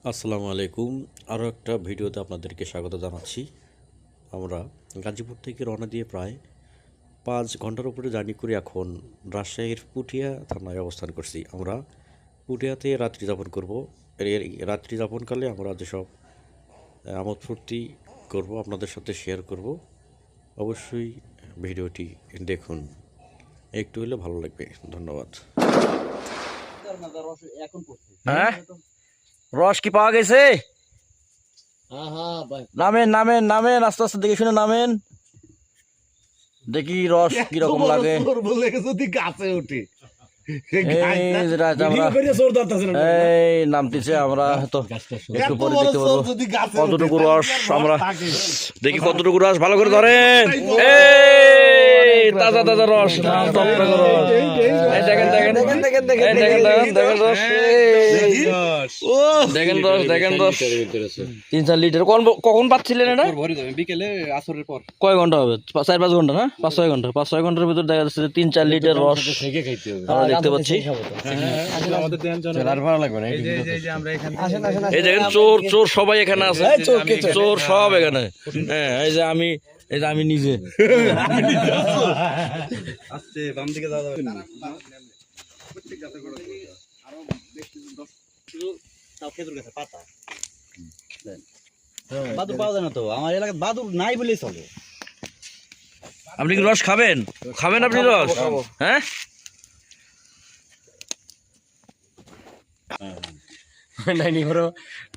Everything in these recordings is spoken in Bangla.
আসসালামু আলাইকুম। আরও একটা ভিডিওতে আপনাদেরকে স্বাগত জানাচ্ছি। আমরা গাজীপুর থেকে রওনা দিয়ে প্রায় 5 ঘন্টার উপরে জার্নি করে এখন রাজশাহীর পুঠিয়া থানায় অবস্থান করছি। আমরা পুঠিয়াতে রাত্রি যাপন করব। এর রাত্রি যাপনকালে আমরা যেসব আমোদ ফুর্তি করব আপনাদের সাথে শেয়ার করব। অবশ্যই ভিডিওটি দেখুন, একটু হলে ভালো লাগবে। ধন্যবাদ। হ্যাঁ, রস কি পাওয়া গেছে? নামেন নামেন নামেন, আস্তে আস্তে দেখে শুনে নামেন, দেখি রস কিরকম লাগে। যদি গাছে উঠে এই নামতেছে, আমরা তো একটু পরে দেখতে পারবো কতটুকু রস। আমরা দেখি কতটুকু রস, ভালো করে ধরেন। এই তাজা তাজা রস, টকটকে রস। এই দেখেন দেখেন দেখেন দেখেন দেখেন দেখেন রস, দেখেন রস, দেখেন রস। 3-4 লিটার। কখন পাচ্ছিলেন এটা? বিকেলে আসরের পর। কয় ঘন্টা হবে? 4-5 ঘন্টা না, 5-6 ঘন্টা। 5-6 ঘন্টার ভিতর দেখা যাচ্ছে 3-4 লিটার রস আমরা দেখতে পাচ্ছি। এই দেখেন চোর চোর সবাই এখানে আছে, চোর সব এখানে। হ্যাঁ, এই যে আমি নিজে। বাদুর পাওয়া যায় না তো, আমার এলাকায় বাদুর নাই বলেই চলে। আপনি কি রস খাবেন? খাবেন আপনি রস? হ্যাঁ, নাইনি ঘর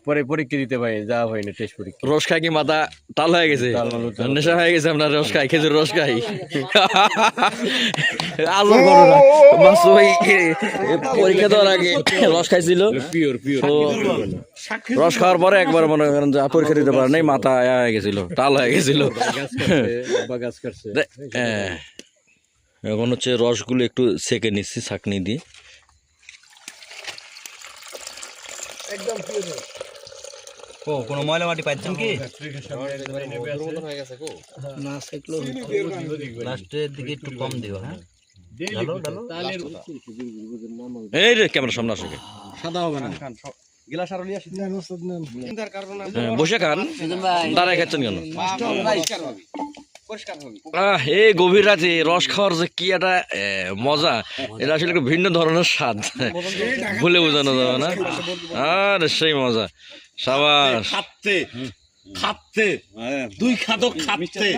পরে পরীক্ষা দিতে পারে, যাওয়া হয় না টেস্ট পরীক্ষা। রস খাই কি মাথা তাল হয়ে গেছে, নেশা হয়ে গেছে আপনার? রস খাই, খেজুর রস খাই। আলো করো না মাসু ভাই, পরীক্ষা দেওয়ার আগে রস খাইছিল। তো রস খাওয়ার পরে একবার মনে করেন যে পরীক্ষা দিতে পারে নাই, মাথা হয়ে গেছিল, টাল হয়ে গেছিল। এখন হচ্ছে রসগুলো একটু সেকে নিচ্ছি ছাঁকনি দিয়ে। ও কোনো ময়লা মাটি পাচ্ছেন কি? লাস্টের দিকে একটু কম দিও। হ্যাঁ, এই রে ক্যামেরার সামনে আসে, সাদা হবে না। গিলাস আরো লিয়ে আসি। বসে খান, দাঁড়ায় খাচ্ছেন কেন? এই গভীর রাতে রস খাওয়ার যে কি একটা মজা, এটা আসলে একটা ভিন্ন ধরনের স্বাদ, বলে বোঝানো যাবে না। আর সেই মজা, সাবাস। খাচ্ছে 2 খাদক খাচ্ছে।